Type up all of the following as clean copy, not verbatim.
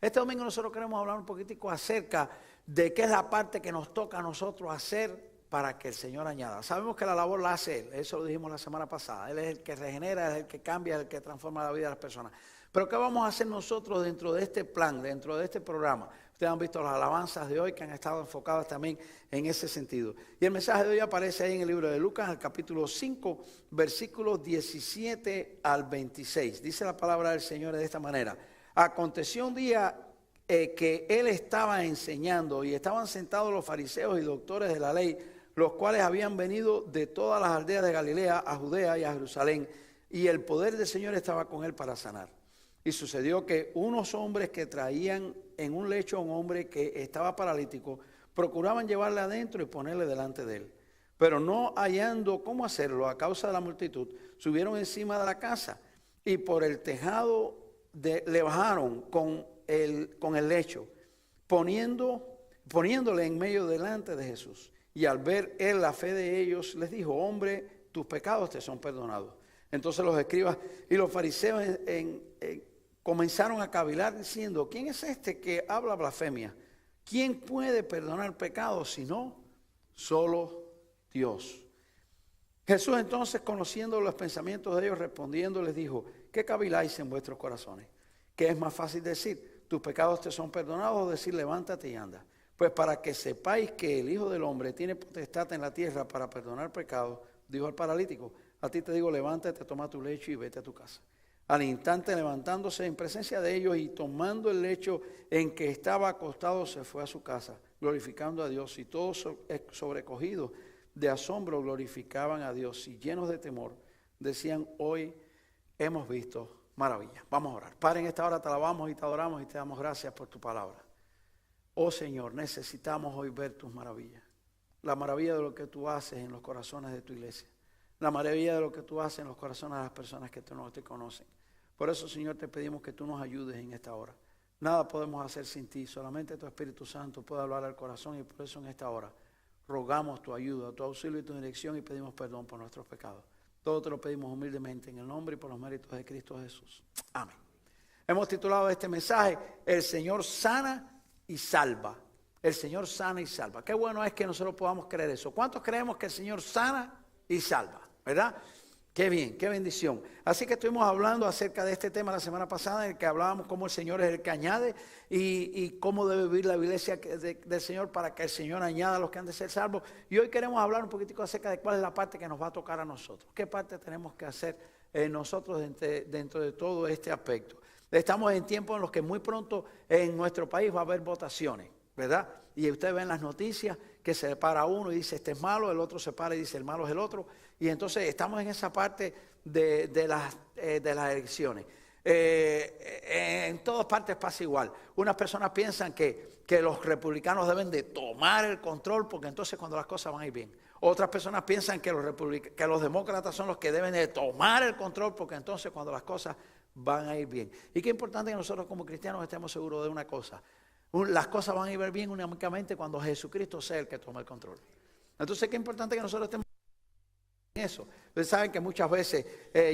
Este domingo nosotros queremos hablar un poquitico acerca de qué es la parte que nos toca a nosotros hacer para que el Señor añada. Sabemos que la labor la hace Él, eso lo dijimos la semana pasada. Él es el que regenera, es el que cambia, es el que transforma la vida de las personas. Pero ¿qué vamos a hacer nosotros dentro de este plan, dentro de este programa? Ustedes han visto las alabanzas de hoy que han estado enfocadas también en ese sentido. Y el mensaje de hoy aparece ahí en el libro de Lucas, el capítulo 5, versículos 17 al 26. Dice la palabra del Señor de esta manera. Aconteció un día que Él estaba enseñando y estaban sentados los fariseos y doctores de la ley, los cuales habían venido de todas las aldeas de Galilea a Judea y a Jerusalén, y el poder del Señor estaba con Él para sanar. Y sucedió que unos hombres que traían en un lecho a un hombre que estaba paralítico, procuraban llevarle adentro y ponerle delante de él. Pero no hallando cómo hacerlo a causa de la multitud, subieron encima de la casa y por el tejado le bajaron con el lecho, poniéndole en medio delante de Jesús. Y al ver él la fe de ellos, les dijo: hombre, tus pecados te son perdonados. Entonces los escribas y los fariseos comenzaron a cavilar diciendo: ¿quién es este que habla blasfemia? ¿Quién puede perdonar pecados sino solo Dios? Jesús entonces, conociendo los pensamientos de ellos, respondiendo les dijo: ¿qué caviláis en vuestros corazones? ¿Qué es más fácil decir: tus pecados te son perdonados, o decir: levántate y anda? Pues para que sepáis que el Hijo del Hombre tiene potestad en la tierra para perdonar pecados, dijo al paralítico: a ti te digo, levántate, toma tu lecho y vete a tu casa. Al instante, levantándose en presencia de ellos y tomando el lecho en que estaba acostado, se fue a su casa, glorificando a Dios. Y todos sobrecogidos de asombro glorificaban a Dios, y llenos de temor decían: hoy hemos visto maravilla. Vamos a orar. Padre, en esta hora te alabamos y te adoramos y te damos gracias por tu palabra. Oh Señor, necesitamos hoy ver tus maravillas. La maravilla de lo que tú haces en los corazones de tu iglesia. La maravilla de lo que tú haces en los corazones de las personas que no te conocen. Por eso, Señor, te pedimos que tú nos ayudes en esta hora. Nada podemos hacer sin ti, solamente tu Espíritu Santo puede hablar al corazón, y por eso en esta hora rogamos tu ayuda, tu auxilio y tu dirección, y pedimos perdón por nuestros pecados. Todo te lo pedimos humildemente en el nombre y por los méritos de Cristo Jesús. Amén. Hemos titulado este mensaje: El Señor sana y salva. El Señor sana y salva. Qué bueno es que nosotros podamos creer eso. ¿Cuántos creemos que el Señor sana y salva? ¿Verdad? Qué bien, qué bendición. Así que estuvimos hablando acerca de este tema la semana pasada, en el que hablábamos cómo el Señor es el que añade y cómo debe vivir la iglesia del Señor para que el Señor añada a los que han de ser salvos. Y hoy queremos hablar un poquitico acerca de cuál es la parte que nos va a tocar a nosotros. ¿Qué parte tenemos que hacer nosotros dentro de todo este aspecto? Estamos en tiempos en los que muy pronto en nuestro país va a haber votaciones, ¿verdad? Y ustedes ven las noticias que se para uno y dice: este es malo, el otro se para y dice: el malo es el otro. Y entonces estamos en esa parte de las elecciones. En todas partes pasa igual. Unas personas piensan que los republicanos deben de tomar el control, porque entonces cuando las cosas van a ir bien. Otras personas piensan que los demócratas son los que deben de tomar el control, porque entonces cuando las cosas van a ir bien. Y qué importante que nosotros como cristianos estemos seguros de una cosa: las cosas van a ir bien únicamente cuando Jesucristo sea el que tome el control. Entonces qué importante que nosotros estemos en eso. Ustedes saben que muchas veces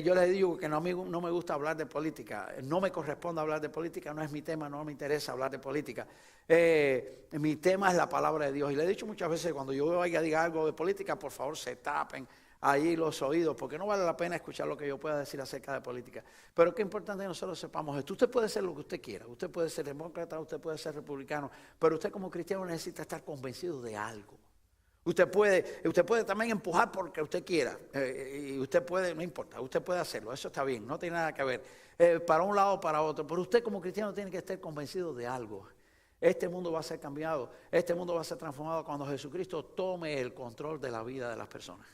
yo les digo que no me gusta hablar de política, no me corresponde hablar de política, no es mi tema, no me interesa hablar de política. Mi tema es la palabra de Dios, y le he dicho muchas veces: cuando yo diga algo de política, por favor se tapen ahí los oídos, porque no vale la pena escuchar lo que yo pueda decir acerca de política. Pero qué importante que nosotros sepamos esto: usted puede ser lo que usted quiera, usted puede ser demócrata, usted puede ser republicano, pero usted como cristiano necesita estar convencido de algo. Usted puede también empujar porque usted quiera, y usted puede, no importa, usted puede hacerlo, eso está bien, no tiene nada que ver, para un lado o para otro, pero usted como cristiano tiene que estar convencido de algo. Este mundo va a ser cambiado, este mundo va a ser transformado cuando Jesucristo tome el control de la vida de las personas.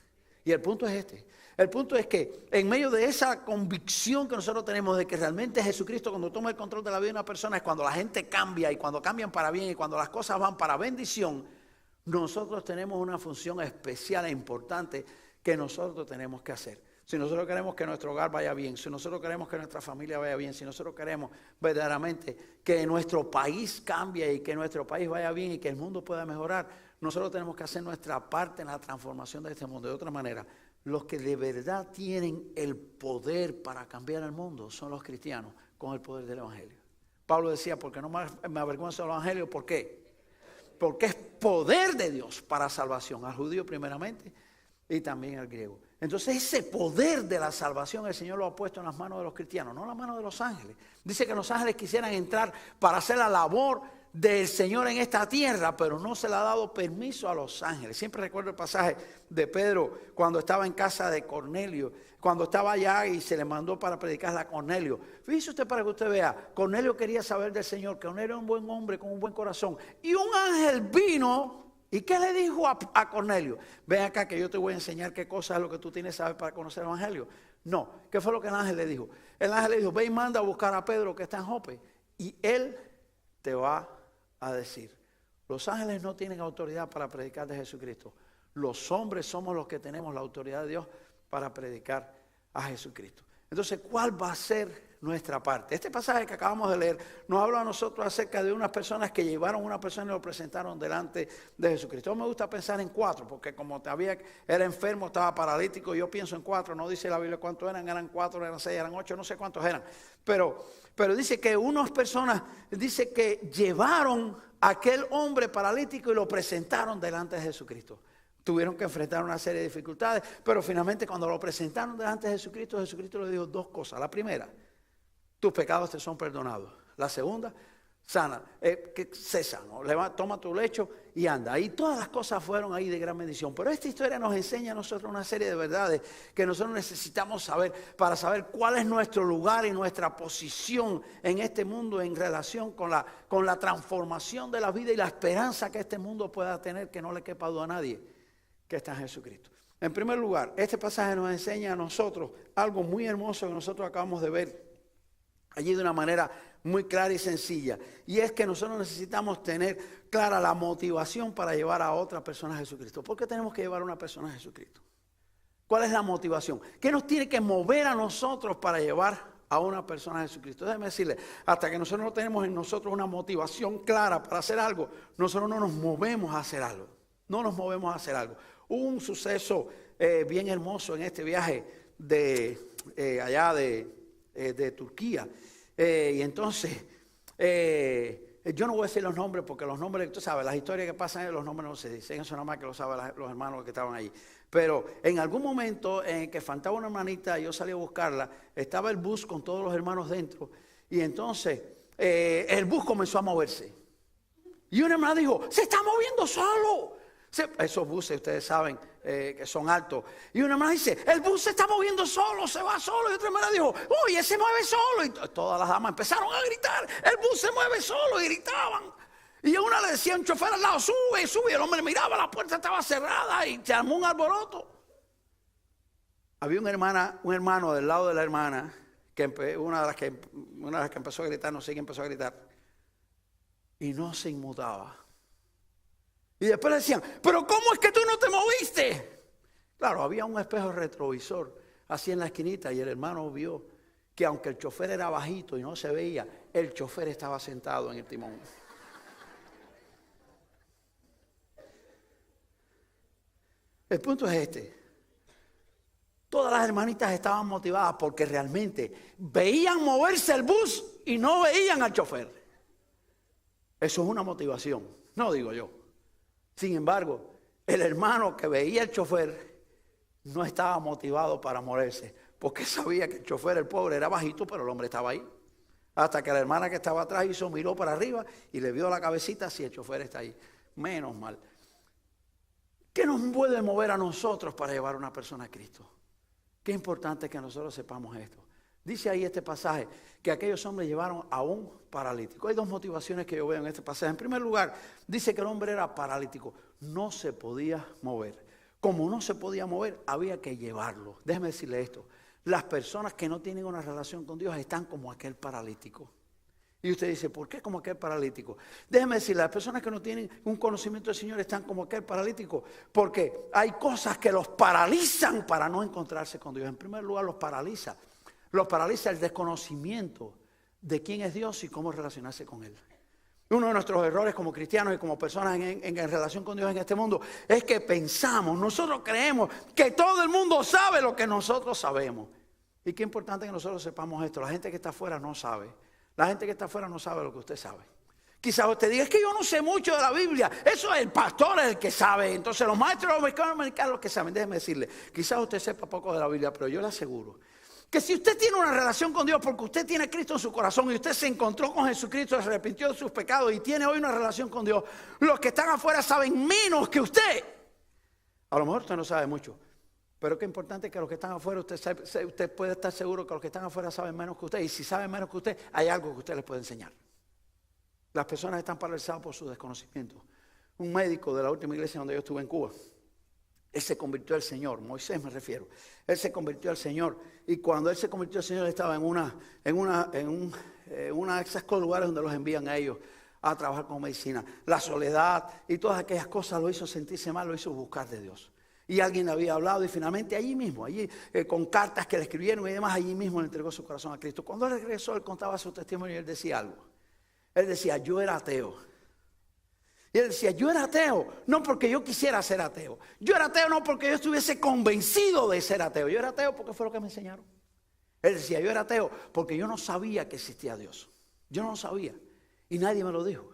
Y el punto es este: el punto es que en medio de esa convicción que nosotros tenemos de que realmente Jesucristo, cuando toma el control de la vida de una persona, es cuando la gente cambia, y cuando cambian para bien, y cuando las cosas van para bendición. Nosotros tenemos una función especial e importante que nosotros tenemos que hacer. Si nosotros queremos que nuestro hogar vaya bien, si nosotros queremos que nuestra familia vaya bien, si nosotros queremos verdaderamente que nuestro país cambie y que nuestro país vaya bien y que el mundo pueda mejorar, nosotros tenemos que hacer nuestra parte en la transformación de este mundo. De otra manera, los que de verdad tienen el poder para cambiar el mundo son los cristianos con el poder del Evangelio. Pablo decía, porque no me avergüenzo del evangelio. ¿Por qué? Porque es poder de Dios para salvación, al judío primeramente y también al griego. Entonces ese poder de la salvación el Señor lo ha puesto en las manos de los cristianos, no en las manos de los ángeles. Dice que los ángeles quisieran entrar para hacer la labor del Señor en esta tierra, pero no se le ha dado permiso a los ángeles. Siempre recuerdo el pasaje de Pedro cuando estaba en casa de Cornelio, cuando estaba allá y se le mandó para predicarle a Cornelio. Fíjese usted para que usted vea, Cornelio quería saber del Señor, que Cornelio era un buen hombre con un buen corazón. Y un ángel vino, ¿y qué le dijo a Cornelio? Ven acá que yo te voy a enseñar qué cosa es lo que tú tienes que saber para conocer el evangelio. No, ¿qué fue lo que el ángel le dijo? El ángel le dijo, ve y manda a buscar a Pedro que está en Jope y él te va a decir. Los ángeles no tienen autoridad para predicar de Jesucristo. Los hombres somos los que tenemos la autoridad de Dios para predicar a Jesucristo. Entonces, ¿cuál va a ser nuestra parte? Este pasaje que acabamos de leer nos habla a nosotros acerca de unas personas que llevaron a una persona y lo presentaron delante de Jesucristo. Me gusta pensar en 4, porque como era enfermo, estaba paralítico, yo pienso en 4, no dice la Biblia cuántos eran 4, eran 6, eran 8, no sé cuántos eran. Pero dice que unas personas, dice que llevaron a aquel hombre paralítico y lo presentaron delante de Jesucristo. Tuvieron que enfrentar una serie de dificultades, pero finalmente cuando lo presentaron delante de Jesucristo, Jesucristo le dijo 2 cosas. La primera, tus pecados te son perdonados. La segunda, sana, que sé sano, toma tu lecho y anda. Y todas las cosas fueron ahí de gran bendición. Pero esta historia nos enseña a nosotros una serie de verdades que nosotros necesitamos saber para saber cuál es nuestro lugar y nuestra posición en este mundo en relación con la transformación de la vida y la esperanza que este mundo pueda tener, que no le quepa duda a nadie, que está en Jesucristo. En primer lugar, este pasaje nos enseña a nosotros algo muy hermoso que nosotros acabamos de ver allí de una manera muy clara y sencilla. Y es que nosotros necesitamos tener clara la motivación para llevar a otra persona a Jesucristo. ¿Por qué tenemos que llevar a una persona a Jesucristo? ¿Cuál es la motivación? ¿Qué nos tiene que mover a nosotros para llevar a una persona a Jesucristo? Déjeme decirle, hasta que nosotros no tenemos en nosotros una motivación clara para hacer algo, nosotros no nos movemos a hacer algo. No nos movemos a hacer algo. Hubo un suceso bien hermoso en este viaje allá de Turquía. Y entonces, yo no voy a decir los nombres porque los nombres, tú sabes, las historias que pasan, los nombres no se dicen. Eso nada más que lo saben los hermanos que estaban ahí. Pero en algún momento en que faltaba una hermanita, yo salí a buscarla, estaba el bus con todos los hermanos dentro. Y entonces, el bus comenzó a moverse. Y una hermana dijo, se está moviendo solo. Esos buses, ustedes saben que son altos. Y una hermana dice, el bus se está moviendo solo, se va solo. Y otra hermana dijo, oye, se mueve solo. Y todas las damas empezaron a gritar, el bus se mueve solo, y gritaban. Y a una le decía a un chofer al lado, sube, sube. Y el hombre miraba, la puerta estaba cerrada y se armó un alboroto. Había un hermano del lado de la hermana, una de las que empezó a gritar, no sé quién empezó a gritar. Y no se inmutaba. Y después le decían, pero ¿cómo es que tú no te moviste? Claro, había un espejo retrovisor así en la esquinita y el hermano vio que aunque el chofer era bajito y no se veía, el chofer estaba sentado en el timón. El punto es este. Todas las hermanitas estaban motivadas porque realmente veían moverse el bus y no veían al chofer. Eso es una motivación, no digo yo. Sin embargo, el hermano que veía al chofer no estaba motivado para moverse, porque sabía que el chofer, el pobre, era bajito, pero el hombre estaba ahí. Hasta que la hermana que estaba atrás miró para arriba y le vio la cabecita si el chofer está ahí. Menos mal. ¿Qué nos puede mover a nosotros para llevar a una persona a Cristo? Qué importante que nosotros sepamos esto. Dice ahí este pasaje que aquellos hombres llevaron a un paralítico. Hay 2 motivaciones que yo veo en este pasaje. En primer lugar, dice que el hombre era paralítico. No se podía mover. Como no se podía mover, había que llevarlo. Déjeme decirle esto. Las personas que no tienen una relación con Dios están como aquel paralítico. Y usted dice, ¿por qué como aquel paralítico? Déjeme decirle, las personas que no tienen un conocimiento del Señor están como aquel paralítico. Porque hay cosas que los paralizan para no encontrarse con Dios. En primer lugar, los paraliza. Los paraliza el desconocimiento de quién es Dios y cómo relacionarse con Él. Uno de nuestros errores como cristianos y como personas en relación con Dios en este mundo es que nosotros creemos que todo el mundo sabe lo que nosotros sabemos. Y qué importante que nosotros sepamos esto. La gente que está afuera no sabe. La gente que está afuera no sabe lo que usted sabe. Quizás usted diga, es que yo no sé mucho de la Biblia. Eso es el pastor el que sabe. Entonces los maestros americanos los que saben. Déjeme decirle, quizás usted sepa poco de la Biblia, pero yo le aseguro que si usted tiene una relación con Dios porque usted tiene a Cristo en su corazón y usted se encontró con Jesucristo, se arrepintió de sus pecados y tiene hoy una relación con Dios, los que están afuera saben menos que usted. A lo mejor usted no sabe mucho, pero qué importante que los que están afuera, usted puede estar seguro que los que están afuera saben menos que usted. Y si saben menos que usted, hay algo que usted les puede enseñar. Las personas están paralizadas por su desconocimiento. Un médico de la última iglesia donde yo estuve en Cuba, él se convirtió al Señor, Moisés me refiero. Él se convirtió al Señor y cuando él se convirtió al Señor él estaba en una de esos lugares donde los envían a ellos a trabajar con medicina. La soledad y todas aquellas cosas lo hizo sentirse mal, lo hizo buscar de Dios. Y alguien le había hablado y finalmente allí mismo, con cartas que le escribieron y demás, allí mismo le entregó su corazón a Cristo. Cuando él regresó, él contaba su testimonio y él decía algo. Él decía, yo era ateo. Y él decía, yo era ateo, no porque yo quisiera ser ateo. Yo era ateo no porque yo estuviese convencido de ser ateo. Yo era ateo porque fue lo que me enseñaron. Él decía, yo era ateo porque yo no sabía que existía Dios. Yo no lo sabía y nadie me lo dijo.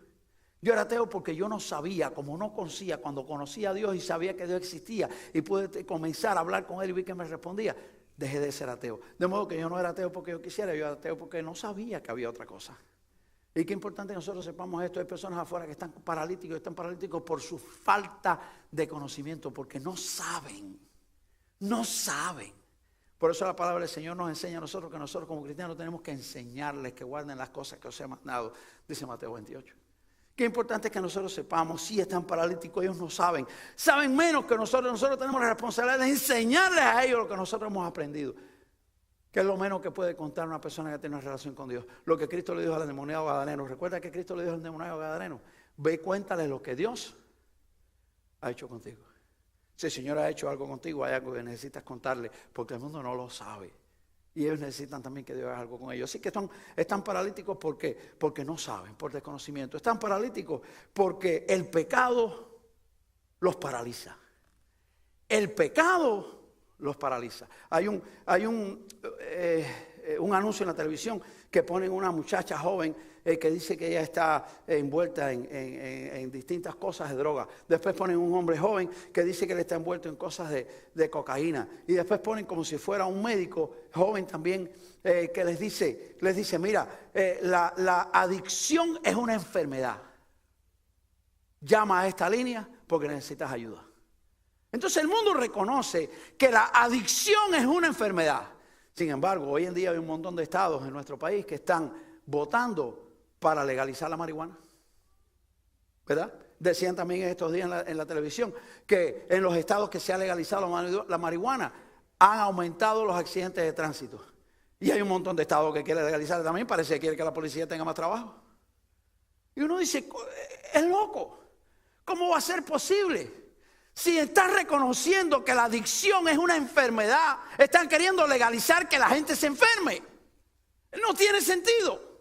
Yo era ateo porque yo no sabía, como no conocía, cuando conocía a Dios y sabía que Dios existía y pude comenzar a hablar con él y vi que me respondía, dejé de ser ateo. De modo que yo no era ateo porque yo quisiera, yo era ateo porque no sabía que había otra cosa. Y qué importante que nosotros sepamos esto. Hay personas afuera que están paralíticos por su falta de conocimiento, porque no saben. Por eso la palabra del Señor nos enseña a nosotros que nosotros como cristianos tenemos que enseñarles que guarden las cosas que os he mandado, dice Mateo 28. Qué importante es que nosotros sepamos, si están paralíticos, ellos no saben. Saben menos que nosotros. Nosotros tenemos la responsabilidad de enseñarles a ellos lo que nosotros hemos aprendido. Que es lo menos que puede contar una persona que tiene una relación con Dios. Lo que Cristo le dijo al endemoniado gadareno. ¿Recuerda que Cristo le dijo al endemoniado gadareno? Ve y cuéntale lo que Dios ha hecho contigo. Si el Señor ha hecho algo contigo, hay algo que necesitas contarle, porque el mundo no lo sabe. Y ellos necesitan también que Dios haga algo con ellos. Así que están paralíticos porque no saben, por desconocimiento. Están paralíticos porque el pecado los paraliza. El pecado los paraliza. Hay un anuncio en la televisión que ponen una muchacha joven que dice que ella está envuelta en distintas cosas de droga. Después ponen un hombre joven que dice que él está envuelto en cosas de cocaína. Y después ponen como si fuera un médico joven también que les dice, mira, la adicción es una enfermedad. Llama a esta línea porque necesitas ayuda. Entonces el mundo reconoce que la adicción es una enfermedad. Sin embargo, hoy en día hay un montón de estados en nuestro país que están votando para legalizar la marihuana. ¿Verdad? Decían también estos días en la televisión que en los estados que se ha legalizado la marihuana han aumentado los accidentes de tránsito. Y hay un montón de estados que quieren legalizar también. Parece que quiere que la policía tenga más trabajo. Y uno dice, es loco. ¿Cómo va a ser posible? Si están reconociendo que la adicción es una enfermedad, están queriendo legalizar que la gente se enferme. No tiene sentido.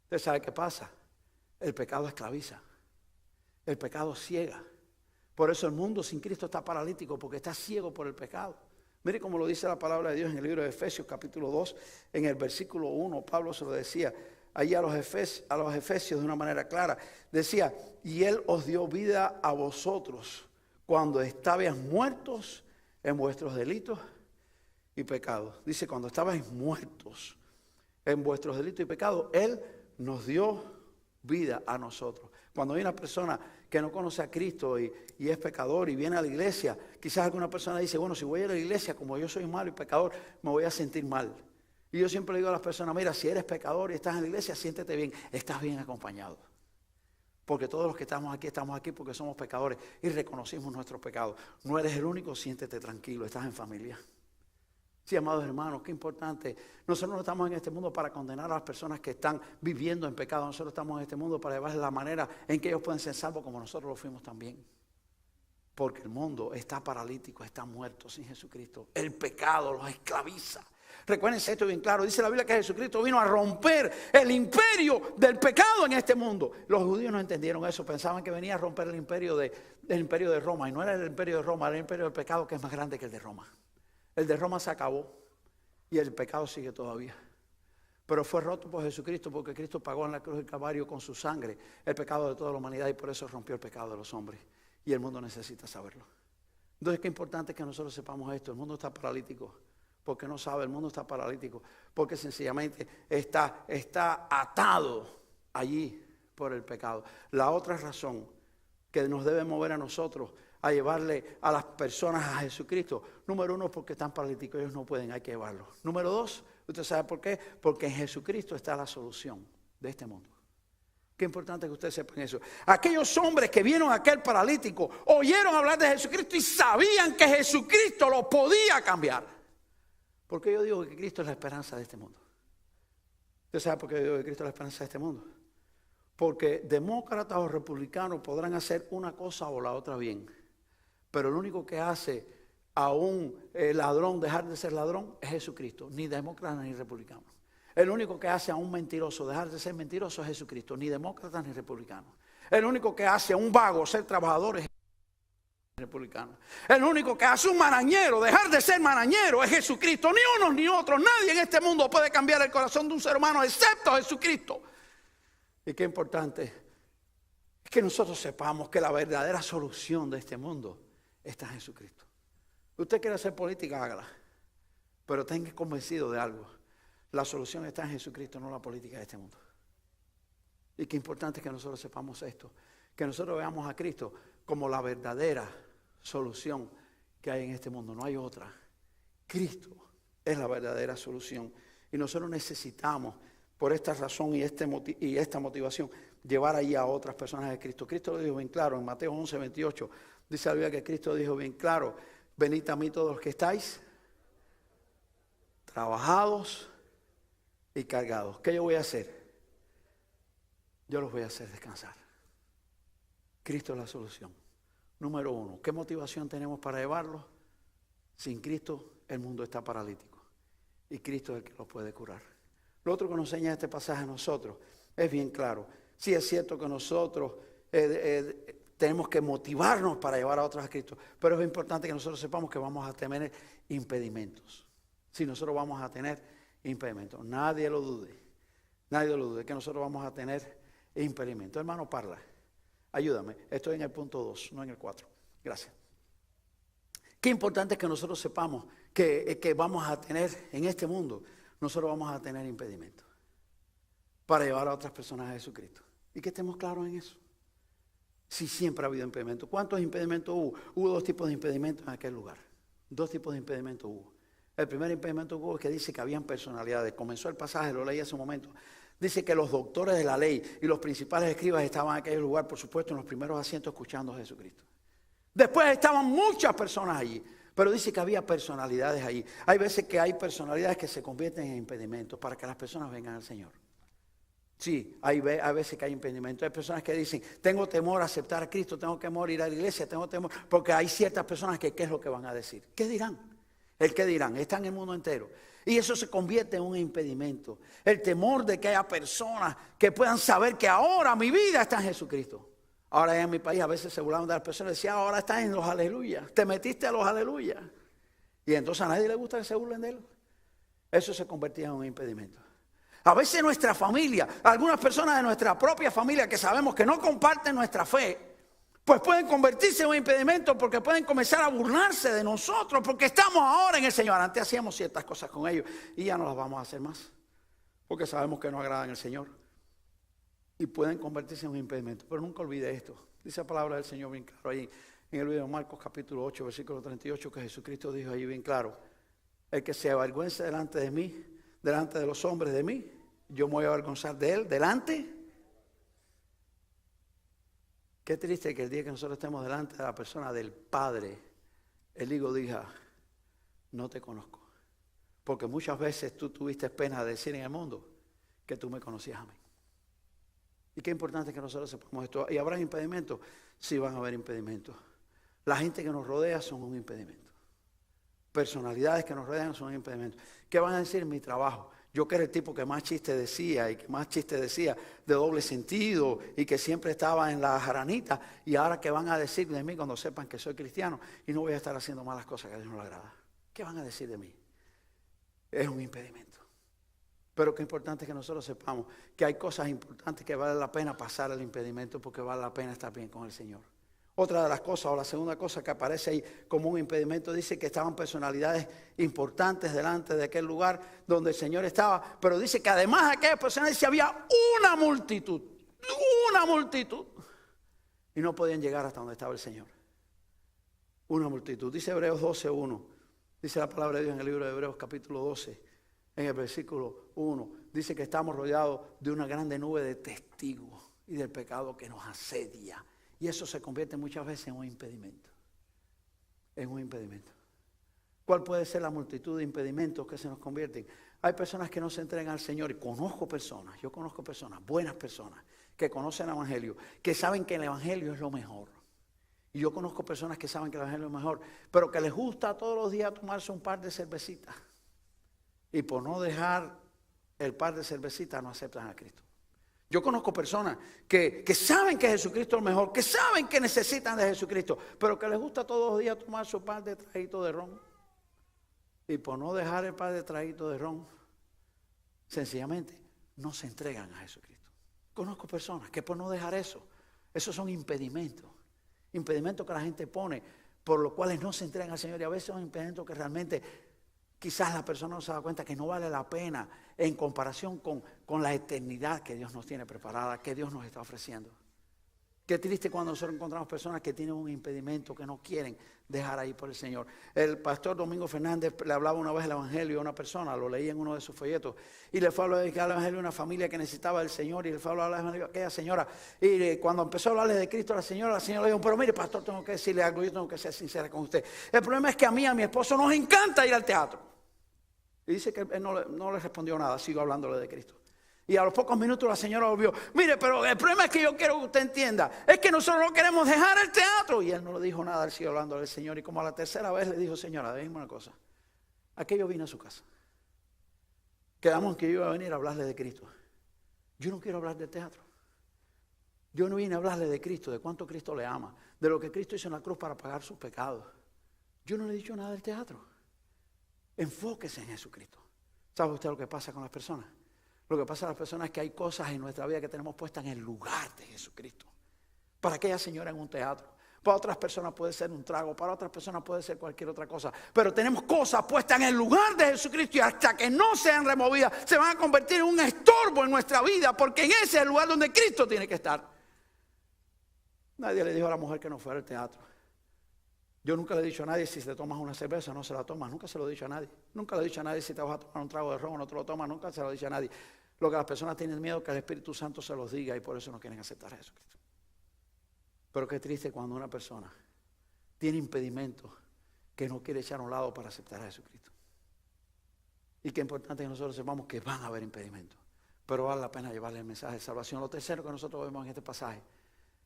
¿Usted sabe qué pasa? El pecado esclaviza. El pecado ciega. Por eso el mundo sin Cristo está paralítico, porque está ciego por el pecado. Mire cómo lo dice la palabra de Dios en el libro de Efesios capítulo 2, en el versículo 1. Pablo se lo decía allí a los efesios de una manera clara. Decía, y Él os dio vida a vosotros cuando estabais muertos en vuestros delitos y pecados. Dice, cuando estabais muertos en vuestros delitos y pecados, Él nos dio vida a nosotros. Cuando hay una persona que no conoce a Cristo y es pecador y viene a la iglesia, quizás alguna persona dice, bueno, si voy a la iglesia, como yo soy malo y pecador, me voy a sentir mal. Y yo siempre le digo a las personas, mira, si eres pecador y estás en la iglesia, siéntete bien, estás bien acompañado. Porque todos los que estamos aquí porque somos pecadores y reconocimos nuestros pecados. No eres el único, siéntete tranquilo, estás en familia. Sí, amados hermanos, qué importante. Nosotros no estamos en este mundo para condenar a las personas que están viviendo en pecado. Nosotros estamos en este mundo para llevarles la manera en que ellos pueden ser salvos como nosotros lo fuimos también. Porque el mundo está paralítico, está muerto sin Jesucristo. El pecado los esclaviza. Recuérdense esto bien claro. Dice la Biblia que Jesucristo vino a romper el imperio del pecado en este mundo. Los judíos no entendieron eso. Pensaban que venía a romper el imperio de Roma. Y no era el imperio de Roma, era el imperio del pecado que es más grande que el de Roma. El de Roma se acabó y el pecado sigue todavía. Pero fue roto por Jesucristo porque Cristo pagó en la cruz del Calvario con su sangre el pecado de toda la humanidad y por eso rompió el pecado de los hombres. Y el mundo necesita saberlo. Entonces, qué importante que nosotros sepamos esto. El mundo está paralítico porque no sabe, el mundo está paralítico porque sencillamente está atado allí por el pecado. La otra razón que nos debe mover a nosotros a llevarle a las personas a Jesucristo, número uno, porque están paralíticos, ellos no pueden, hay que llevarlos. Número dos, ¿usted sabe por qué? Porque en Jesucristo está la solución de este mundo. Qué importante que ustedes sepan eso. Aquellos hombres que vieron a aquel paralítico, oyeron hablar de Jesucristo y sabían que Jesucristo lo podía cambiar. Porque yo digo que Cristo es la esperanza de este mundo. ¿Usted sabe por qué yo digo que Cristo es la esperanza de este mundo? Porque demócratas o republicanos podrán hacer una cosa o la otra bien. Pero el único que hace a un ladrón dejar de ser ladrón es Jesucristo. Ni demócrata ni republicano. El único que hace a un mentiroso dejar de ser mentiroso es Jesucristo. Ni demócrata ni republicano. El único que hace a un vago ser trabajador es republicano. El único que hace un marañero dejar de ser marañero es Jesucristo. Ni unos ni otros. Nadie en este mundo puede cambiar el corazón de un ser humano excepto Jesucristo. Y qué importante es que nosotros sepamos que la verdadera solución de este mundo está en Jesucristo. Usted quiere hacer política, hágala. Pero tenga convencido de algo. La solución está en Jesucristo, no la política de este mundo. Y qué importante es que nosotros sepamos esto. Que nosotros veamos a Cristo como la verdadera solución que hay en este mundo. No hay otra. Cristo es la verdadera solución. Y nosotros necesitamos, por esta razón y esta motivación, llevar allí a otras personas de Cristo. Cristo lo dijo bien claro en Mateo 11, 28. Dice la Biblia que Cristo dijo bien claro: venid a mí todos los que estáis trabajados y cargados. ¿Qué yo voy a hacer? Yo los voy a hacer descansar. Cristo es la solución. Número uno, ¿qué motivación tenemos para llevarlos? Sin Cristo el mundo está paralítico y Cristo es el que los puede curar. Lo otro que nos enseña este pasaje a nosotros es bien claro. Sí es cierto que nosotros tenemos que motivarnos para llevar a otros a Cristo, pero es importante que nosotros sepamos que vamos a tener impedimentos. Si nosotros vamos a tener impedimentos, nadie lo dude que nosotros vamos a tener impedimentos. Hermano Parla, ayúdame, estoy en el punto 2, no en el 4. Gracias. Qué importante es que nosotros sepamos que vamos a tener en este mundo, nosotros vamos a tener impedimentos para llevar a otras personas a Jesucristo. Y que estemos claros en eso. Sí, siempre ha habido impedimentos. ¿Cuántos impedimentos hubo? Hubo dos tipos de impedimentos en aquel lugar. Dos tipos de impedimentos hubo. El primer impedimento que hubo es que dice que habían personalidades. Comenzó el pasaje, lo leí hace un momento. Dice que los doctores de la ley y los principales escribas estaban en aquel lugar, por supuesto, en los primeros asientos escuchando a Jesucristo. Después estaban muchas personas allí, pero dice que había personalidades allí. Hay veces que hay personalidades que se convierten en impedimentos para que las personas vengan al Señor. Sí, hay veces que hay impedimentos. Hay personas que dicen, tengo temor a aceptar a Cristo, tengo temor a ir a la iglesia, tengo temor, porque hay ciertas personas que ¿qué es lo que van a decir? ¿Qué dirán? El qué dirán, está en el mundo entero. Y eso se convierte en un impedimento. El temor de que haya personas que puedan saber que ahora mi vida está en Jesucristo. Ahora en mi país a veces se burlaban de las personas y decían, ahora estás en los aleluyas, te metiste a los aleluyas. Y entonces a nadie le gusta que se burlen de él. Eso se convertía en un impedimento. A veces nuestra familia, algunas personas de nuestra propia familia que sabemos que no comparten nuestra fe, pues pueden convertirse en un impedimento porque pueden comenzar a burlarse de nosotros porque estamos ahora en el Señor. Antes hacíamos ciertas cosas con ellos y ya no las vamos a hacer más porque sabemos que no agradan al Señor y pueden convertirse en un impedimento. Pero nunca olvide esto. Dice la palabra del Señor bien claro ahí en el libro de Marcos capítulo 8 versículo 38 que Jesucristo dijo ahí bien claro: el que se avergüence delante de mí, delante de los hombres de mí, yo me voy a avergonzar de él delante. Qué triste que el día que nosotros estemos delante de la persona del Padre, el Hijo diga, no te conozco. Porque muchas veces tú tuviste pena de decir en el mundo que tú me conocías a mí. Y qué importante que nosotros sepamos esto. ¿Y habrá impedimentos? Sí, van a haber impedimentos. La gente que nos rodea son un impedimento. Personalidades que nos rodean son un impedimento. ¿Qué van a decir en mi trabajo? Yo que era el tipo que más chistes decía y que más chistes decía de doble sentido y que siempre estaba en la jaranita, y ahora ¿qué van a decir de mí cuando sepan que soy cristiano y no voy a estar haciendo malas cosas que a Dios no le agrada? ¿Qué van a decir de mí? Es un impedimento. Pero qué importante es que nosotros sepamos que hay cosas importantes que vale la pena pasar el impedimento porque vale la pena estar bien con el Señor. Otra de las cosas, o la segunda cosa que aparece ahí como un impedimento, dice que estaban personalidades importantes delante de aquel lugar donde el Señor estaba. Pero dice que además de aquellas personas había una multitud. Y no podían llegar hasta donde estaba el Señor. Una multitud. Dice Hebreos 12:1. Dice la palabra de Dios en el libro de Hebreos capítulo 12. En el versículo 1 dice que estamos rodeados de una grande nube de testigos y del pecado que nos asedia. Y eso se convierte muchas veces en un impedimento. En un impedimento. ¿Cuál puede ser la multitud de impedimentos que se nos convierten? Hay personas que no se entregan al Señor y yo conozco personas, buenas personas, que conocen el Evangelio, que saben que el Evangelio es lo mejor. Y yo conozco personas que saben que el Evangelio es lo mejor, pero que les gusta todos los días tomarse un par de cervecitas. Y por no dejar el par de cervecitas no aceptan a Cristo. Yo conozco personas que saben que Jesucristo es lo mejor, que saben que necesitan de Jesucristo, pero que les gusta todos los días tomar su par de traguitos de ron. Y por no dejar el par de traguitos de ron, sencillamente no se entregan a Jesucristo. Conozco personas que por no dejar eso, esos son impedimentos. Impedimentos que la gente pone, por los cuales no se entregan al Señor. Y a veces son impedimentos que realmente quizás la persona no se da cuenta que no vale la pena en comparación con la eternidad que Dios nos tiene preparada, que Dios nos está ofreciendo. Qué triste cuando nosotros encontramos personas que tienen un impedimento, que no quieren dejar ahí por el Señor. El pastor Domingo Fernández le hablaba una vez el Evangelio a una persona, lo leí en uno de sus folletos, y le fue a hablar del Evangelio a una familia que necesitaba del Señor, y le fue a hablar del Evangelio a aquella señora. Y cuando empezó a hablarle de Cristo a la señora le dijo, pero mire pastor, tengo que decirle algo, yo tengo que ser sincera con usted. El problema es que a mí y a mi esposo nos encanta ir al teatro. Y dice que él no le respondió nada, sigo hablándole de Cristo. Y a los pocos minutos la señora volvió, mire, pero el problema es que yo quiero que usted entienda, es que nosotros no queremos dejar el teatro. Y él no le dijo nada, él siguió hablando del Señor. Y como a la tercera vez le dijo, señora, déjeme una cosa, aquello vine a su casa. Quedamos en que yo iba a venir a hablarle de Cristo. Yo no quiero hablar del teatro. Yo no vine a hablarle de Cristo, de cuánto Cristo le ama, de lo que Cristo hizo en la cruz para pagar sus pecados. Yo no le he dicho nada del teatro. Enfóquese en Jesucristo. ¿Sabe usted lo que pasa con las personas? Lo que pasa a las personas es que hay cosas en nuestra vida que tenemos puestas en el lugar de Jesucristo. Para aquella señora en un teatro, para otras personas puede ser un trago, para otras personas puede ser cualquier otra cosa. Pero tenemos cosas puestas en el lugar de Jesucristo y hasta que no sean removidas se van a convertir en un estorbo en nuestra vida, porque en ese es el lugar donde Cristo tiene que estar. Nadie le dijo a la mujer que no fuera al teatro. Yo nunca le he dicho a nadie si te tomas una cerveza no se la tomas, nunca se lo he dicho a nadie. Nunca le he dicho a nadie si te vas a tomar un trago de ron o no te lo tomas, nunca se lo he dicho a nadie. Lo que las personas tienen miedo es que el Espíritu Santo se los diga y por eso no quieren aceptar a Jesucristo. Pero qué triste cuando una persona tiene impedimentos que no quiere echar a un lado para aceptar a Jesucristo. Y qué importante que nosotros sepamos que van a haber impedimentos, pero vale la pena llevarle el mensaje de salvación. Lo tercero que nosotros vemos en este pasaje,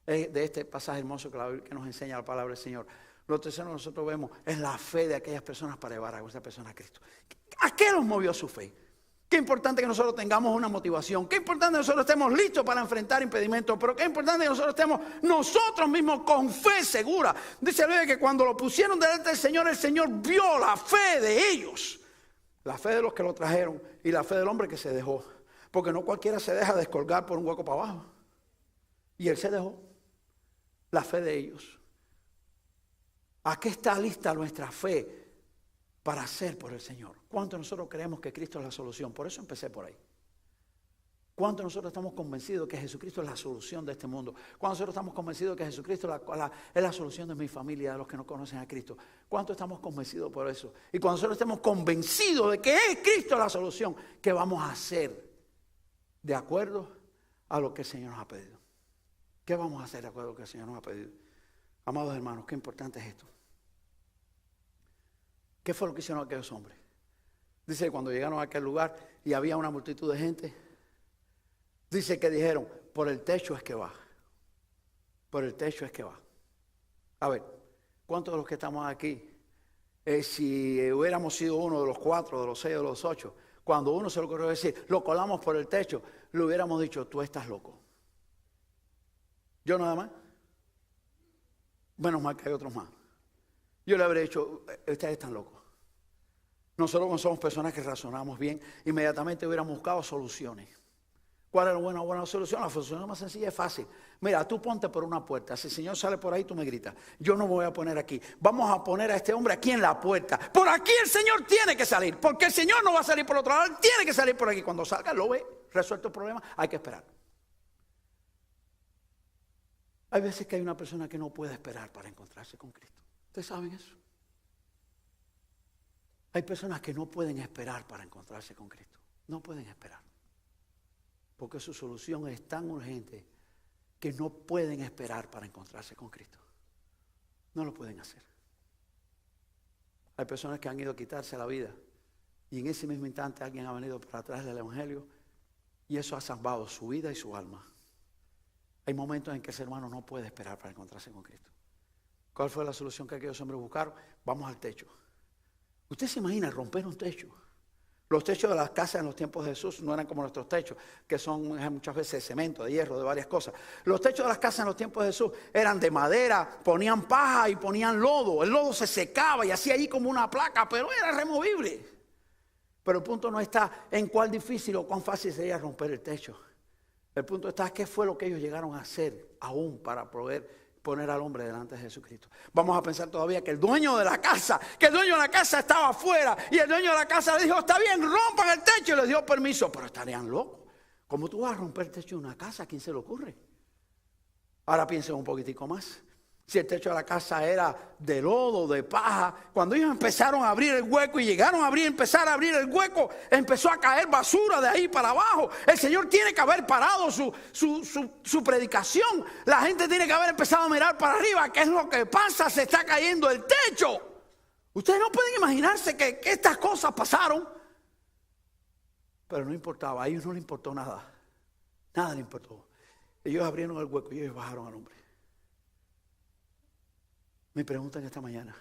de este pasaje hermoso que nos enseña la palabra del Señor. Lo tercero que nosotros vemos es la fe de aquellas personas para llevar a esa persona a Cristo. ¿A qué los movió su fe? Qué importante que nosotros tengamos una motivación. Qué importante que nosotros estemos listos para enfrentar impedimentos. Pero qué importante que nosotros estemos nosotros mismos con fe segura. Dice la Biblia que cuando lo pusieron delante del Señor, el Señor vio la fe de ellos. La fe de los que lo trajeron y la fe del hombre que se dejó. Porque no cualquiera se deja descolgar por un hueco para abajo. Y él se dejó. La fe de ellos. ¿A qué está lista nuestra fe para hacer por el Señor? ¿Cuánto nosotros creemos que Cristo es la solución? Por eso empecé por ahí. ¿Cuánto nosotros estamos convencidos que Jesucristo es la solución de este mundo? ¿Cuánto nosotros estamos convencidos que Jesucristo es la solución de mi familia, de los que no conocen a Cristo? ¿Cuánto estamos convencidos por eso? Y cuando nosotros estemos convencidos de que es Cristo la solución, ¿qué vamos a hacer de acuerdo a lo que el Señor nos ha pedido? ¿Qué vamos a hacer de acuerdo a lo que el Señor nos ha pedido? Amados hermanos, qué importante es esto. ¿Qué fue lo que hicieron aquellos hombres? Dice que cuando llegaron a aquel lugar y había una multitud de gente, dice que dijeron, por el techo es que va. Por el techo es que va. A ver, ¿cuántos de los que estamos aquí, si hubiéramos sido uno de los 4, de los 6, de los 8, cuando uno se lo ocurrió decir, lo colamos por el techo, le hubiéramos dicho, tú estás loco? Yo nada más. Menos mal que hay otros más. Yo le habría dicho, ustedes están locos. Nosotros como somos personas que razonamos bien, inmediatamente hubiéramos buscado soluciones. ¿Cuál es una buena solución? La solución más sencilla es fácil. Mira, tú ponte por una puerta. Si el Señor sale por ahí, tú me gritas. Yo no me voy a poner aquí. Vamos a poner a este hombre aquí en la puerta. Por aquí el Señor tiene que salir. Porque el Señor no va a salir por otro lado. Él tiene que salir por aquí. Cuando salga, lo ve, resuelto el problema. Hay que esperar. Hay veces que hay una persona que no puede esperar para encontrarse con Cristo. ¿Ustedes saben eso? Hay personas que no pueden esperar para encontrarse con Cristo. No pueden esperar. Porque su solución es tan urgente que no pueden esperar para encontrarse con Cristo. No lo pueden hacer. Hay personas que han ido a quitarse la vida y en ese mismo instante alguien ha venido para atrás del Evangelio y eso ha salvado su vida y su alma. Hay momentos en que el ser humano no puede esperar para encontrarse con Cristo. ¿Cuál fue la solución que aquellos hombres buscaron? Vamos al techo. ¿Usted se imagina romper un techo? Los techos de las casas en los tiempos de Jesús no eran como nuestros techos, que son muchas veces de cemento, de hierro, de varias cosas. Los techos de las casas en los tiempos de Jesús eran de madera, ponían paja y ponían lodo. El lodo se secaba y hacía allí como una placa, pero era removible. Pero el punto no está en cuán difícil o cuán fácil sería romper el techo. El punto está qué fue lo que ellos llegaron a hacer aún para poder poner al hombre delante de Jesucristo. Vamos a pensar todavía que el dueño de la casa, estaba afuera y el dueño de la casa le dijo, está bien, rompan el techo y les dio permiso, pero estarían locos. ¿Cómo tú vas a romper el techo de una casa? ¿A quién se le ocurre? Ahora piensen un poquitico más. Si el techo de la casa era de lodo, de paja, cuando ellos empezaron a abrir el hueco y llegaron a empezar a abrir el hueco, empezó a caer basura de ahí para abajo. El Señor tiene que haber parado su predicación. La gente tiene que haber empezado a mirar para arriba. ¿Qué es lo que pasa? Se está cayendo el techo. Ustedes no pueden imaginarse que estas cosas pasaron. Pero no importaba, a ellos no les importó nada. Nada les importó. Ellos abrieron el hueco y ellos bajaron al hombre. Me preguntan esta mañana,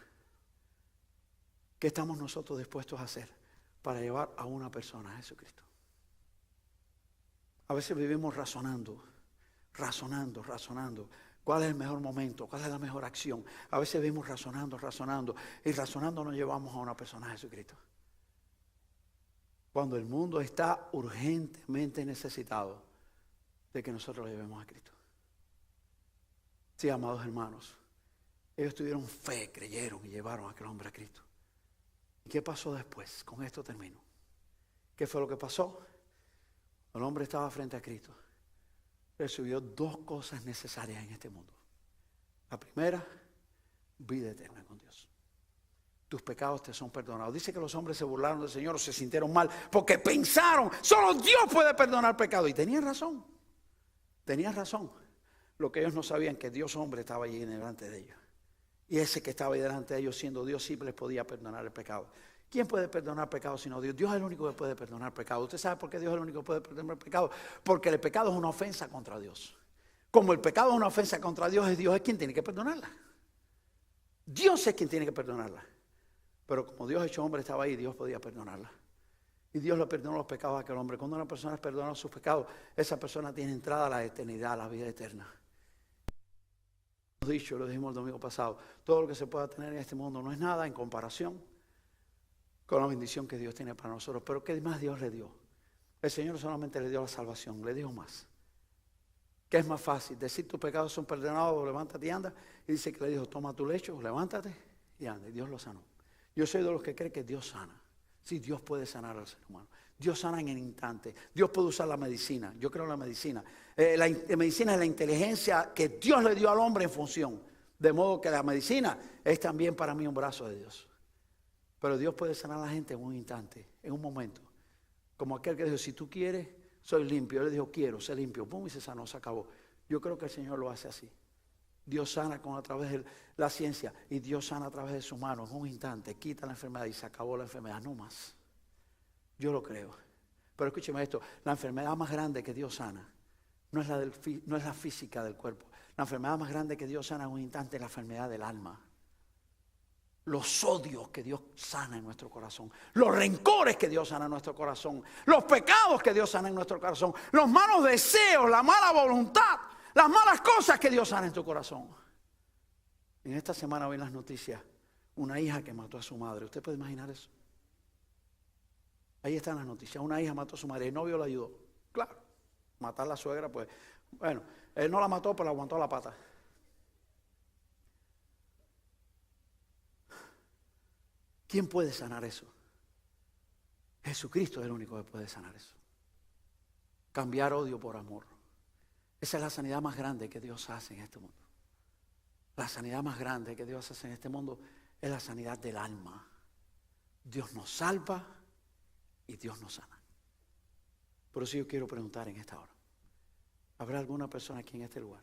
¿qué estamos nosotros dispuestos a hacer para llevar a una persona a Jesucristo? A veces vivimos razonando. ¿Cuál es el mejor momento? ¿Cuál es la mejor acción? A veces vivimos razonando. Y razonando nos llevamos a una persona a Jesucristo. Cuando el mundo está urgentemente necesitado de que nosotros lo llevemos a Cristo. Sí, amados hermanos. Ellos tuvieron fe, creyeron y llevaron a aquel hombre a Cristo. ¿Y qué pasó después? Con esto termino. ¿Qué fue lo que pasó? El hombre estaba frente a Cristo. Recibió dos cosas necesarias en este mundo. La primera, vida eterna con Dios. Tus pecados te son perdonados. Dice que los hombres se burlaron del Señor o se sintieron mal porque pensaron, solo Dios puede perdonar pecado. Y tenían razón. Lo que ellos no sabían, que Dios hombre estaba allí delante de ellos. Y ese que estaba ahí delante de ellos, siendo Dios, sí les podía perdonar el pecado. ¿Quién puede perdonar pecado sino Dios? Dios es el único que puede perdonar pecado. ¿Usted sabe por qué Dios es el único que puede perdonar pecado? Porque el pecado es una ofensa contra Dios. Como el pecado es una ofensa contra Dios, es Dios quien tiene que perdonarla. Dios es quien tiene que perdonarla. Pero como Dios hecho hombre estaba ahí, Dios podía perdonarla. Y Dios le perdonó los pecados a aquel hombre. Cuando una persona perdona sus pecados, esa persona tiene entrada a la eternidad, a la vida eterna. Lo dijimos el domingo pasado, todo lo que se pueda tener en este mundo no es nada en comparación con la bendición que Dios tiene para nosotros. Pero ¿qué más Dios le dio? El Señor solamente le dio la salvación, le dijo más. ¿Qué es más fácil? Decir tus pecados son perdonados, levántate y anda. Y dice que le dijo, toma tu lecho, levántate y anda. Y Dios lo sanó. Yo soy de los que creen que Dios sana. Sí, Dios puede sanar al ser humano. Dios sana en el instante. Dios puede usar la medicina. Yo creo en la medicina. La medicina es la inteligencia que Dios le dio al hombre en función. De modo que la medicina es también para mí un brazo de Dios. Pero Dios puede sanar a la gente en un instante, en un momento. Como aquel que dijo, si tú quieres, soy limpio. Él le dijo, quiero ser limpio. Pum, y se sanó, se acabó. Yo creo que el Señor lo hace así. Dios sana a través de la ciencia y Dios sana a través de sus manos en un instante. Quita la enfermedad y se acabó la enfermedad, no más. Yo lo creo. Pero escúcheme esto, la enfermedad más grande que Dios sana no es la física del cuerpo. La enfermedad más grande que Dios sana en un instante es la enfermedad del alma. Los odios que Dios sana en nuestro corazón, los rencores que Dios sana en nuestro corazón, los pecados que Dios sana en nuestro corazón, los malos deseos, la mala voluntad, las malas cosas que Dios sana en tu corazón. En esta semana vi en las noticias una hija que mató a su madre. ¿Usted puede imaginar eso? Ahí están las noticias. Una hija mató a su madre, el novio la ayudó. Claro, matar a la suegra, pues, bueno, él no la mató, pero la aguantó la pata. ¿Quién puede sanar eso? Jesucristo es el único que puede sanar eso. Cambiar odio por amor. Esa es la sanidad más grande que Dios hace en este mundo. La sanidad más grande que Dios hace en este mundo es la sanidad del alma. Dios nos salva y Dios nos sana. Por eso yo quiero preguntar en esta hora, ¿habrá alguna persona aquí en este lugar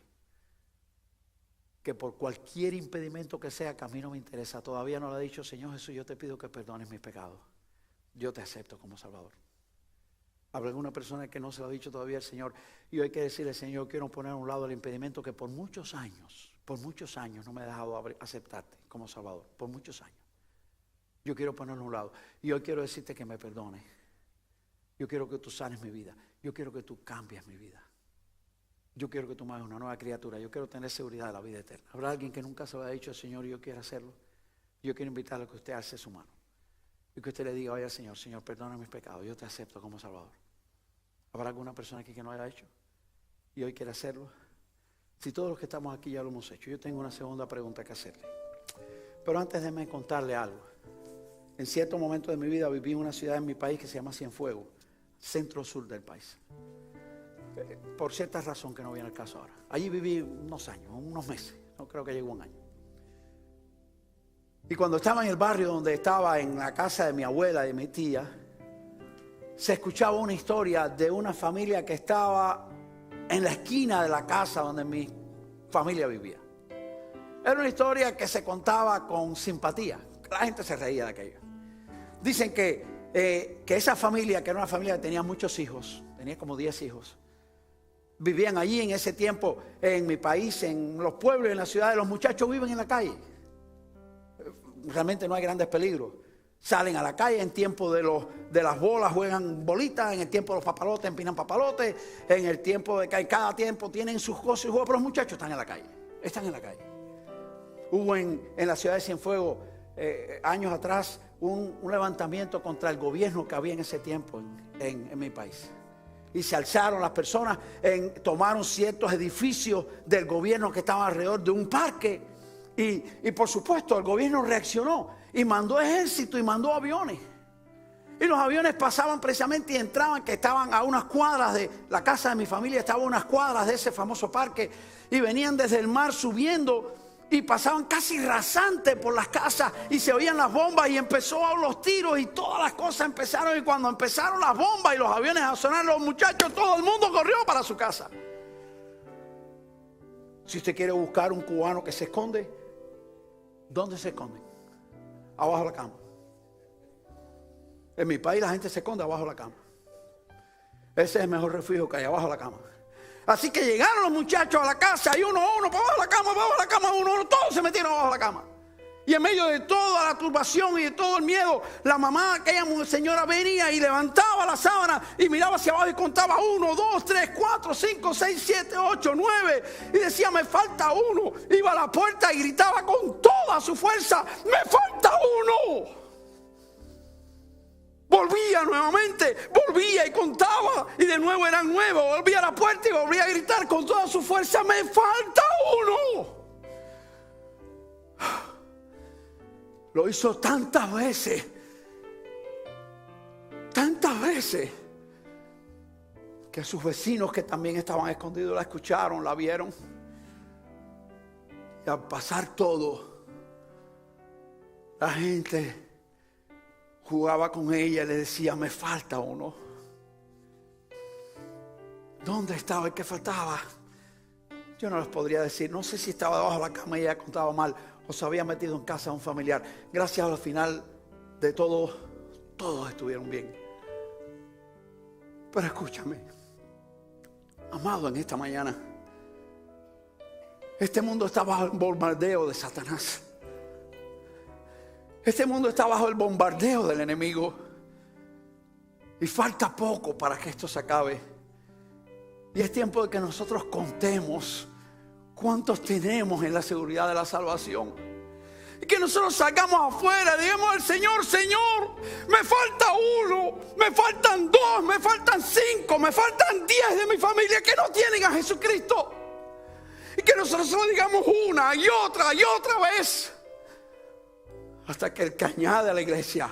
que por cualquier impedimento que sea, que a mí no me interesa, todavía no le ha dicho: Señor Jesús, yo te pido que perdones mis pecados, yo te acepto como Salvador? ¿Habrá alguna persona que no se lo ha dicho todavía al Señor? Y hoy hay que decirle: Señor, yo quiero poner a un lado el impedimento que por muchos años no me ha dejado aceptarte como Salvador, por muchos años. Yo quiero ponerlo a un lado. Y hoy quiero decirte que me perdones. Yo quiero que tú sanes mi vida. Yo quiero que tú cambies mi vida. Yo quiero que tú me hagas una nueva criatura. Yo quiero tener seguridad de la vida eterna. ¿Habrá alguien que nunca se lo haya dicho al Señor y yo quiero hacerlo? Yo quiero invitarle a que usted alce su mano y que usted le diga: oye, Señor, Señor, perdona mis pecados, yo te acepto como Salvador. ¿Habrá alguna persona aquí que no lo haya hecho y hoy quiere hacerlo? Si todos los que estamos aquí ya lo hemos hecho, yo tengo una segunda pregunta que hacerle. Pero antes déjeme contarle algo. En cierto momento de mi vida viví en una ciudad en mi país que se llama Cienfuegos, centro-sur del país. Por cierta razón que no viene al caso ahora. Allí viví unos años, unos meses, no creo que llegó un año. Y cuando estaba en el barrio donde estaba, en la casa de mi abuela y de mi tía, se escuchaba una historia de una familia que estaba en la esquina de la casa donde mi familia vivía. Era una historia que se contaba con simpatía. La gente se reía de aquello. Dicen que esa familia, que era una familia que tenía muchos hijos, tenía como 10 hijos, vivían allí en ese tiempo, en mi país, en los pueblos, en las ciudades. Los muchachos viven en la calle. Realmente no hay grandes peligros. Salen a la calle en tiempo de las bolas, juegan bolitas. En el tiempo de los papalotes, empinan papalotes. En el tiempo de que cada tiempo tienen sus cosas y juegos. Pero los muchachos están en la calle. Están en la calle. Hubo en la ciudad de Cienfuegos, años atrás, un levantamiento contra el gobierno que había en ese tiempo en mi país. Y se alzaron las personas, tomaron ciertos edificios del gobierno que estaban alrededor de un parque. Y por supuesto el gobierno reaccionó y mandó ejército y mandó aviones. Y los aviones pasaban precisamente y entraban, que estaban a unas cuadras de la casa de mi familia, estaba a unas cuadras de ese famoso parque. Y venían desde el mar subiendo y pasaban casi rasantes por las casas y se oían las bombas y empezó los tiros y todas las cosas empezaron. Y cuando empezaron las bombas y los aviones a sonar, los muchachos, todo el mundo corrió para su casa. Si usted quiere buscar un cubano que se esconde, ¿dónde se esconden? Abajo de la cama. En mi país la gente se esconde abajo de la cama. Ese es el mejor refugio que hay, abajo de la cama. Así que llegaron los muchachos a la casa y uno a uno, para abajo de la cama, uno a uno, todos se metieron abajo de la cama. Y en medio de toda la turbación y de todo el miedo, la mamá, aquella señora, venía y levantaba la sábana y miraba hacia abajo y contaba 1, 2, 3, 4, 5, 6, 7, 8, 9. Y decía: me falta uno. Iba a la puerta y gritaba con toda su fuerza: me falta uno. Volvía nuevamente, volvía y contaba, y de nuevo eran 9. Volvía a la puerta y volvía a gritar con toda su fuerza: me falta uno. Lo hizo tantas veces, que sus vecinos, que también estaban escondidos, la escucharon, la vieron. Y al pasar todo, la gente jugaba con ella y le decía: me falta uno. ¿Dónde estaba el que faltaba? Yo no les podría decir. No sé si estaba debajo de la cama y ella contaba mal, o se había metido en casa de un familiar. Gracias, al final de todo, todos estuvieron bien. Pero escúchame, amado, en esta mañana, este mundo está bajo el bombardeo de Satanás. Este mundo está bajo el bombardeo del enemigo. Y falta poco para que esto se acabe. Y es tiempo de que nosotros contemos cuántos tenemos en la seguridad de la salvación. Y que nosotros salgamos afuera y digamos al Señor: Señor, me falta uno, me faltan dos, me faltan 5, me faltan 10 de mi familia que no tienen a Jesucristo. Y que nosotros se lo digamos una y otra vez, hasta que el que añade a la iglesia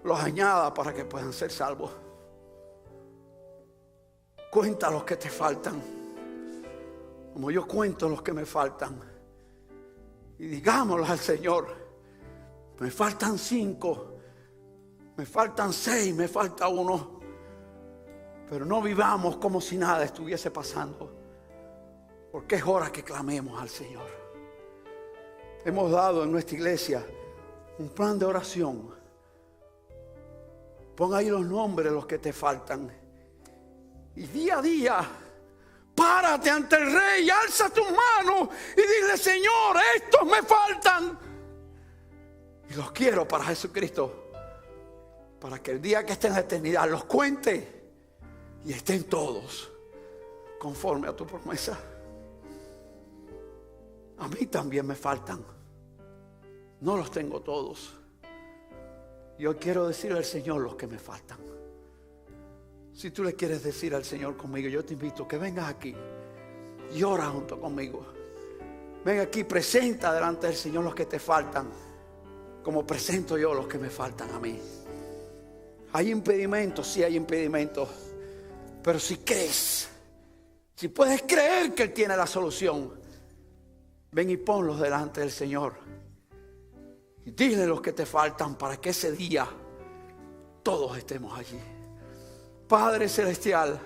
los añada para que puedan ser salvos. Cuenta los que te faltan, como yo cuento los que me faltan. Y digámoslo al Señor: me faltan 5, me faltan 6, me falta 1. Pero no vivamos como si nada estuviese pasando, porque es hora que clamemos al Señor. Hemos dado en nuestra iglesia un plan de oración. Pon ahí los nombres de los que te faltan. Y día a día, párate ante el Rey, alza tus manos y dile: Señor, estos me faltan. Y los quiero para Jesucristo, para que el día que estén en la eternidad los cuente y estén todos conforme a tu promesa. A mí también me faltan. No los tengo todos. Yo quiero decirle al Señor los que me faltan. Si tú le quieres decir al Señor conmigo, yo te invito que vengas aquí y ora junto conmigo. Ven aquí, presenta delante del Señor los que te faltan, como presento yo los que me faltan a mí. Hay impedimentos, sí hay impedimentos, pero si crees, si puedes creer que Él tiene la solución, ven y ponlos delante del Señor y dile los que te faltan para que ese día todos estemos allí. Padre celestial,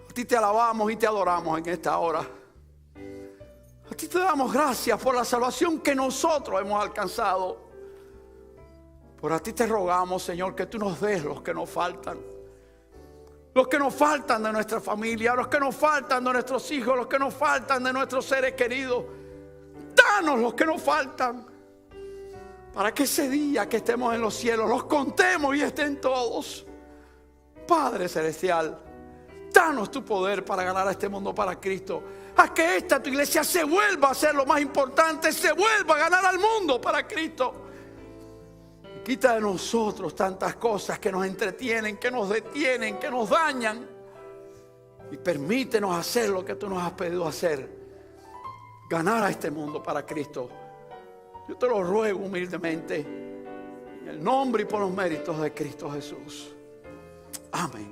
a ti te alabamos y te adoramos en esta hora. A ti te damos gracias por la salvación que nosotros hemos alcanzado. Por a ti te rogamos, Señor, que tú nos des los que nos faltan. Los que nos faltan de nuestra familia, los que nos faltan de nuestros hijos, los que nos faltan de nuestros seres queridos. Danos los que nos faltan, para que ese día que estemos en los cielos los contemos y estén todos. Padre celestial, danos tu poder para ganar a este mundo para Cristo. Haz que esta tu iglesia se vuelva a ser lo más importante, se vuelva a ganar al mundo para Cristo. Y quita de nosotros tantas cosas que nos entretienen, que nos detienen, que nos dañan. Y permítenos hacer lo que tú nos has pedido hacer. Ganar a este mundo para Cristo. Yo te lo ruego humildemente, en el nombre y por los méritos de Cristo Jesús. Amén.